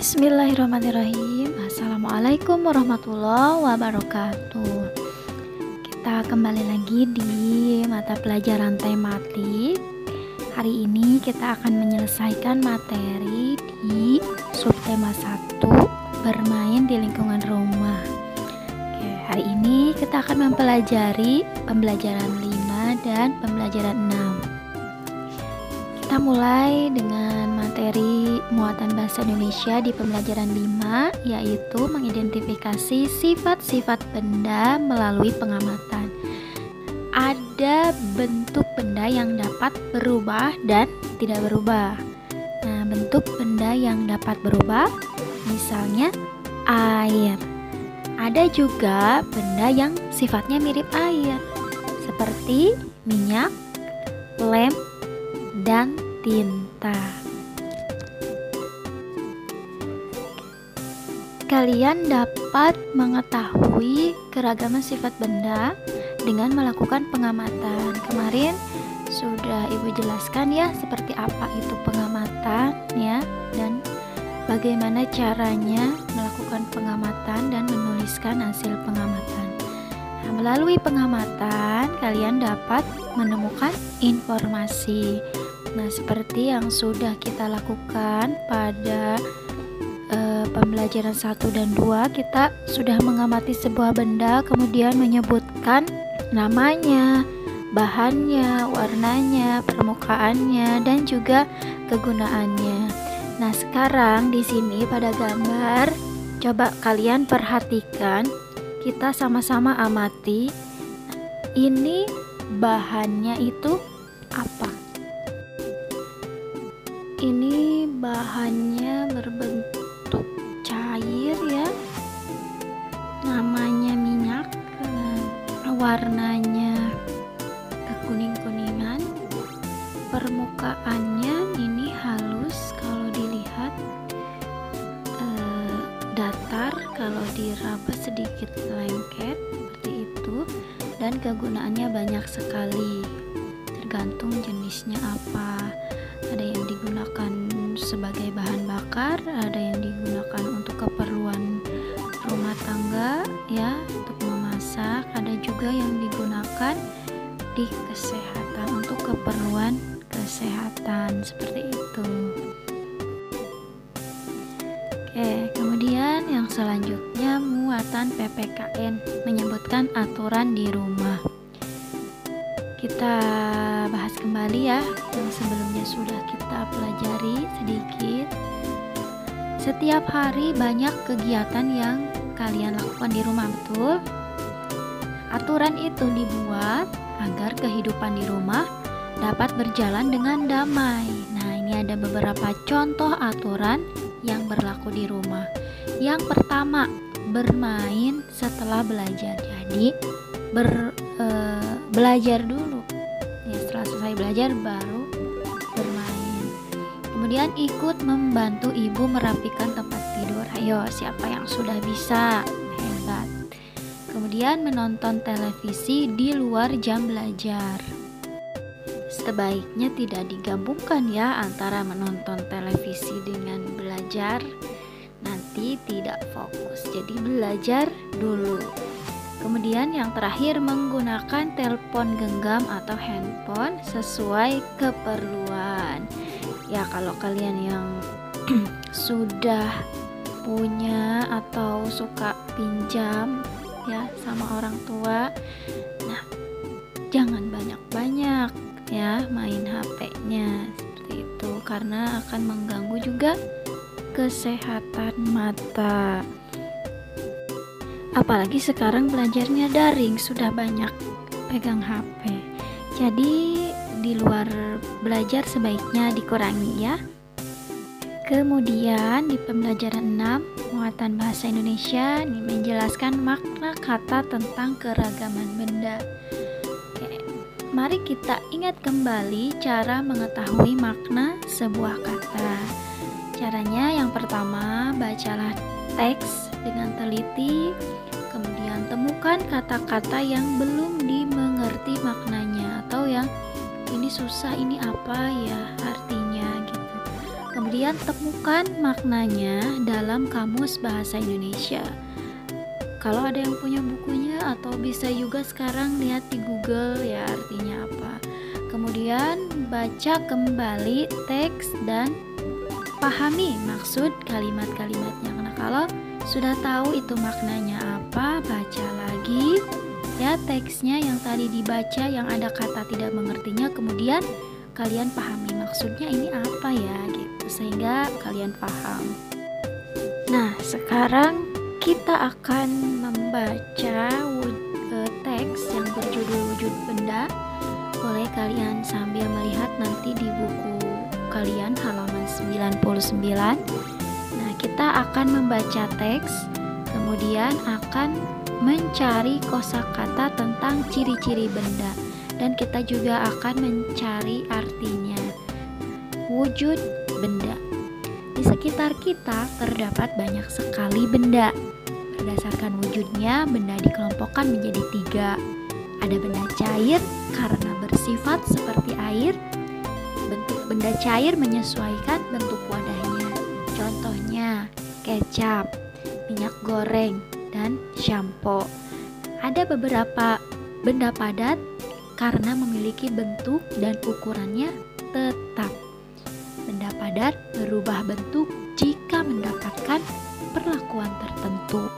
Bismillahirrahmanirrahim. Assalamualaikum warahmatullahi wabarakatuh. Kita kembali lagi di mata pelajaran tematik. Hari ini kita akan menyelesaikan materi di subtema 1, bermain di lingkungan rumah. Oke, hari ini kita akan mempelajari pembelajaran 5 dan pembelajaran 6. Kita mulai dengan materi muatan bahasa Indonesia di pembelajaran 5, yaitu mengidentifikasi sifat-sifat benda melalui pengamatan. Ada bentuk benda yang dapat berubah dan tidak berubah. Nah, bentuk benda yang dapat berubah misalnya air. Ada juga benda yang sifatnya mirip air, seperti minyak, lem, dan tinta. Kalian dapat mengetahui keragaman sifat benda dengan melakukan pengamatan. Kemarin sudah Ibu jelaskan ya seperti apa itu pengamatan ya, dan bagaimana caranya melakukan pengamatan dan menuliskan hasil pengamatan. Nah, melalui pengamatan kalian dapat menemukan informasi. Nah, seperti yang sudah kita lakukan pada pembelajaran 1 dan 2, kita sudah mengamati sebuah benda, kemudian menyebutkan namanya, bahannya, warnanya, permukaannya, dan juga kegunaannya. Nah, sekarang di sini pada gambar, coba kalian perhatikan, kita sama-sama amati. Ini bahannya itu apa? Ini bahannya berbentuk cair ya, namanya minyak, warnanya kekuning-kuningan, permukaannya ini halus kalau dilihat, datar kalau diraba sedikit lengket seperti itu, dan kegunaannya banyak sekali tergantung jenisnya apa. Ada yang digunakan sebagai bahan bakar, ada yang digunakan untuk keperluan rumah tangga ya, untuk memasak, ada juga yang digunakan di kesehatan untuk keperluan kesehatan seperti itu. Oke, kemudian yang selanjutnya muatan PPKN menyebutkan aturan di rumah. Kita bahas kembali ya yang sebelumnya sudah kita pelajari sedikit. Setiap hari banyak kegiatan yang kalian lakukan di rumah, betul? Aturan itu dibuat agar kehidupan di rumah dapat berjalan dengan damai. Nah, ini ada beberapa contoh aturan yang berlaku di rumah. Yang pertama, bermain setelah belajar. Jadi belajar dulu ya, setelah selesai belajar baru bermain. Kemudian ikut membantu ibu merapikan tempat tidur. Ayo, siapa yang sudah bisa? Hebat. Kemudian menonton televisi di luar jam belajar. Sebaiknya tidak digabungkan ya antara menonton televisi dengan belajar, nanti tidak fokus. Jadi belajar dulu. Kemudian yang terakhir, menggunakan telepon genggam atau handphone sesuai keperluan. Ya, kalau kalian yang sudah punya atau suka pinjam ya sama orang tua, nah jangan banyak-banyak ya main HP-nya seperti itu, karena akan mengganggu juga kesehatan mata. Apalagi sekarang belajarnya daring, sudah banyak pegang HP. Jadi di luar belajar sebaiknya dikurangi ya. Kemudian di pembelajaran 6, muatan bahasa Indonesia ini menjelaskan makna kata tentang keragaman benda. Oke, mari kita ingat kembali cara mengetahui makna sebuah kata. Caranya yang pertama, bacalah teks dengan teliti, kemudian temukan kata-kata yang belum dimengerti maknanya atau yang ini susah, ini apa ya artinya gitu. kemudian temukan maknanya dalam Kamus Bahasa Indonesia. Kalau ada yang punya bukunya, atau bisa juga sekarang lihat di Google ya artinya apa. Kemudian baca kembali teks dan pahami maksud kalimat-kalimatnya. Nah, kalau sudah tahu itu maknanya apa, baca lagi ya teksnya yang tadi dibaca yang ada kata tidak mengertinya, kemudian kalian pahami maksudnya ini apa ya gitu, sehingga kalian paham. Nah, sekarang kita akan membaca teks yang berjudul Wujud Benda. Boleh kalian sambil melihat nanti di buku kalian halaman 99. Nah, kita akan membaca teks, kemudian akan mencari kosakata tentang ciri-ciri benda, dan kita juga akan mencari artinya. Wujud benda. Di sekitar kita terdapat banyak sekali benda. Berdasarkan wujudnya, benda dikelompokkan menjadi 3. Ada benda cair karena bersifat seperti air. Bentuk benda cair menyesuaikan bentuk wadahnya. Contohnya, kecap, minyak goreng, dan shampoo. Ada beberapa benda padat karena memiliki bentuk dan ukurannya tetap. Benda padat berubah bentuk jika mendapatkan perlakuan tertentu.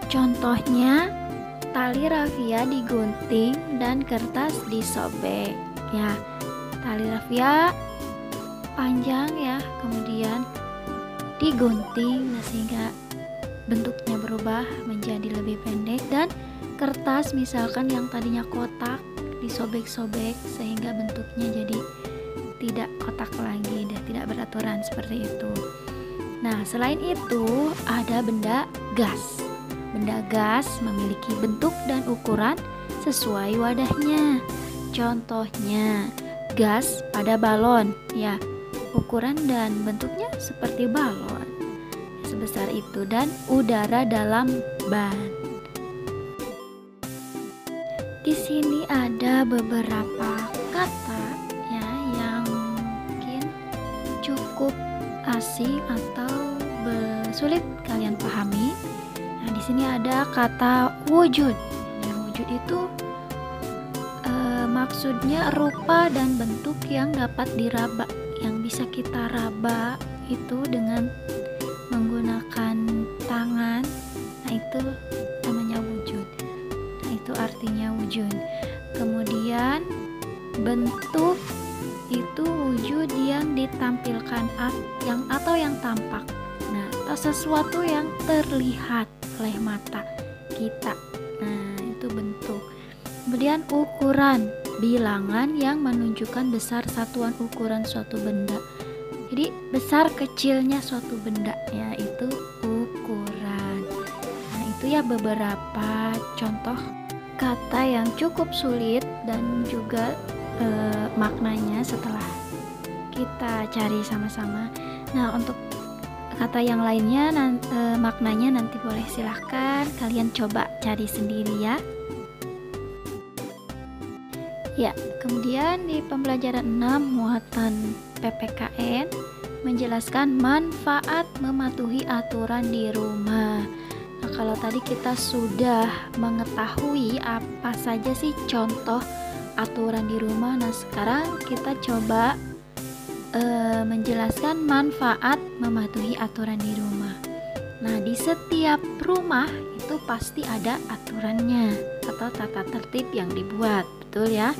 Contohnya, tali rafia digunting dan kertas disobek. Ya, tali rafia panjang ya, kemudian digunting sehingga bentuknya berubah menjadi lebih pendek, dan kertas misalkan yang tadinya kotak disobek-sobek sehingga bentuknya jadi tidak kotak lagi dan tidak beraturan seperti itu. Nah, selain itu ada benda gas. Benda gas memiliki bentuk dan ukuran sesuai wadahnya. Contohnya, gas pada balon ya, ukuran dan bentuknya seperti balon sebesar itu, dan udara dalam ban. Di sini ada beberapa kata ya yang mungkin cukup asing atau sulit kalian pahami. Nah, di sini ada kata wujud. Nah, wujud itu maksudnya rupa dan bentuk yang dapat diraba, yang bisa kita raba itu dengan menggunakan tangan. Nah, itu namanya wujud. Nah, itu artinya wujud. Kemudian bentuk itu wujud yang ditampilkan atau yang tampak. Nah, atau sesuatu yang terlihat oleh mata kita. Nah, itu bentuk. Kemudian ukuran, bilangan yang menunjukkan besar satuan ukuran suatu benda. Jadi besar kecilnya suatu benda ya, itu ukuran. Nah, itu ya beberapa contoh kata yang cukup sulit dan juga maknanya setelah kita cari sama-sama. Nah, untuk kata yang lainnya maknanya nanti boleh silahkan kalian coba cari sendiri ya. Ya, kemudian di pembelajaran 6 muatan PPKN menjelaskan manfaat mematuhi aturan di rumah. Nah, kalau tadi kita sudah mengetahui apa saja sih contoh aturan di rumah, nah sekarang kita coba menjelaskan manfaat mematuhi aturan di rumah. Nah, di setiap rumah itu pasti ada aturannya atau tata tertib yang dibuat, betul ya?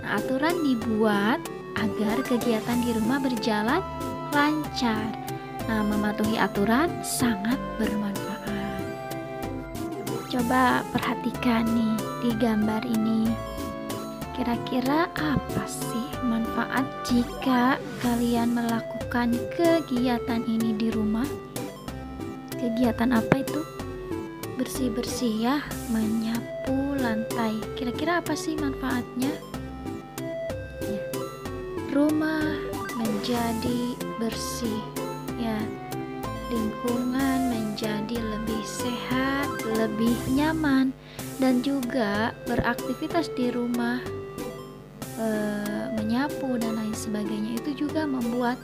Nah, aturan dibuat agar kegiatan di rumah berjalan lancar. Nah, mematuhi aturan sangat bermanfaat. Coba perhatikan nih di gambar ini. Kira-kira apa sih manfaat jika kalian melakukan kegiatan ini di rumah? Kegiatan apa itu? Bersih-bersih ya, menyapu lantai. Kira-kira apa sih manfaatnya? Ya, rumah menjadi bersih ya, lingkungan menjadi lebih sehat, lebih nyaman, dan juga beraktivitas di rumah, menyapu dan lain sebagainya itu juga membuat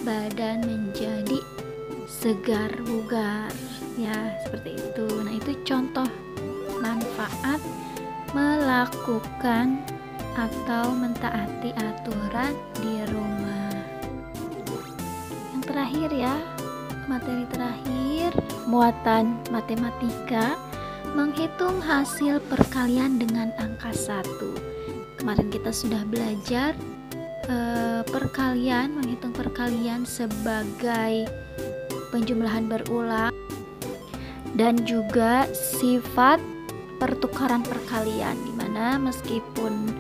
badan menjadi segar bugar ya, seperti itu. Nah, itu contoh manfaat melakukan atau mentaati aturan di rumah. Yang terakhir ya, materi terakhir, muatan matematika, menghitung hasil perkalian dengan angka 1. Kemarin kita sudah belajar perkalian, menghitung perkalian sebagai penjumlahan berulang dan juga sifat pertukaran perkalian, dimana meskipun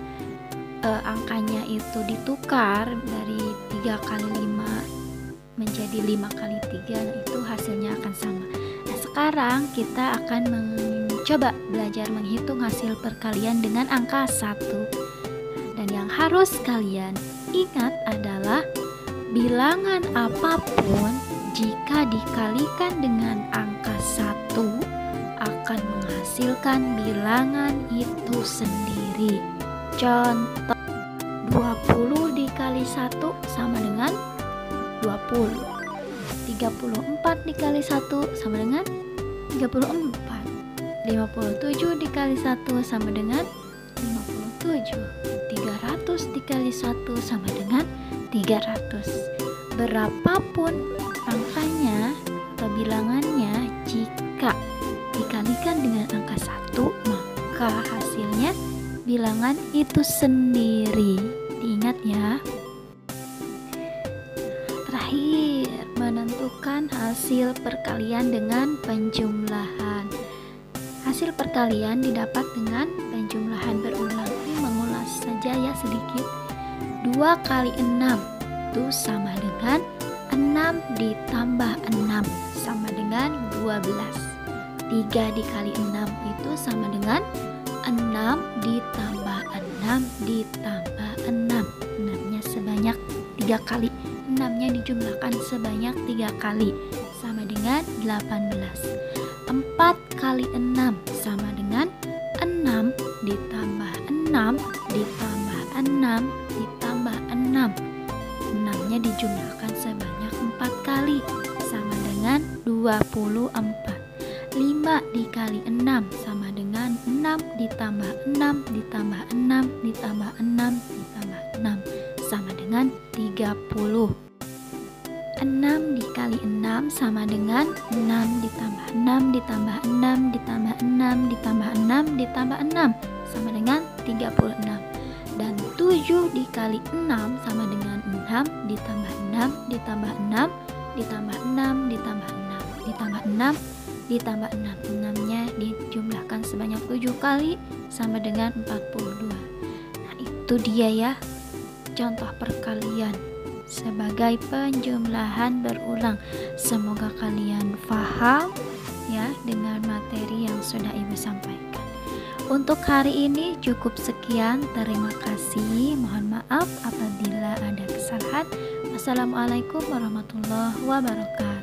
angkanya itu ditukar dari 3 kali 5 menjadi 5 kali 3, nah itu hasilnya akan sama. Nah, sekarang kita akan mencoba belajar menghitung hasil perkalian dengan angka 1. Dan yang harus kalian ingat adalah bilangan apapun jika dikalikan dengan angka 1 akan menghasilkan bilangan itu sendiri. Contoh, 20 dikali 1 sama dengan 20. 34 dikali 1 sama dengan 34. 57 dikali 1 sama dengan 57. 300 dikali 1 sama dengan 300. Berapapun angkanya atau bilangannya, jika dikalikan dengan angka 1, maka hasilnya bilangan itu sendiri. Diingat ya. Terakhir, menentukan hasil perkalian dengan penjumlahan. Hasil perkalian didapat dengan penjumlahan berulang. Ini mengulas saja ya sedikit. 2 kali 6 itu sama dengan 6 ditambah 6 sama dengan 12. 3 dikali 6 itu sama dengan 6 ditambah 6 ditambah 6. 6-nya sebanyak 3 kali. 6-nya dijumlahkan sebanyak 3 kali sama dengan 18. 4 kali 6 sama dengan 6 ditambah 6 ditambah 6 ditambah 6. 6-nya dijumlahkan sebanyak 4 kali sama dengan 24. 5 dikali 6 sama dengan 6 ditambah 6 ditambah 6 ditambah 6 ditambah 6 sama dengan 30. 6 dikali 6 sama dengan 6 ditambah 6 ditambah 6 ditambah 6 ditambah 6 ditambah 6 sama dengan 36. Dan 7 dikali 6 sama dengan 6 ditambah 6 ditambah 6 ditambah 6 ditambah 6 ditambah 6 ditambah 6. 6-nya dijumlahkan sebanyak 7 kali sama dengan 42. Nah, itu dia ya contoh perkalian sebagai penjumlahan berulang. Semoga kalian paham ya dengan materi yang sudah Ibu sampaikan. Untuk hari ini cukup sekian. Terima kasih. Mohon maaf apabila ada kesalahan. Wassalamualaikum warahmatullahi wabarakatuh.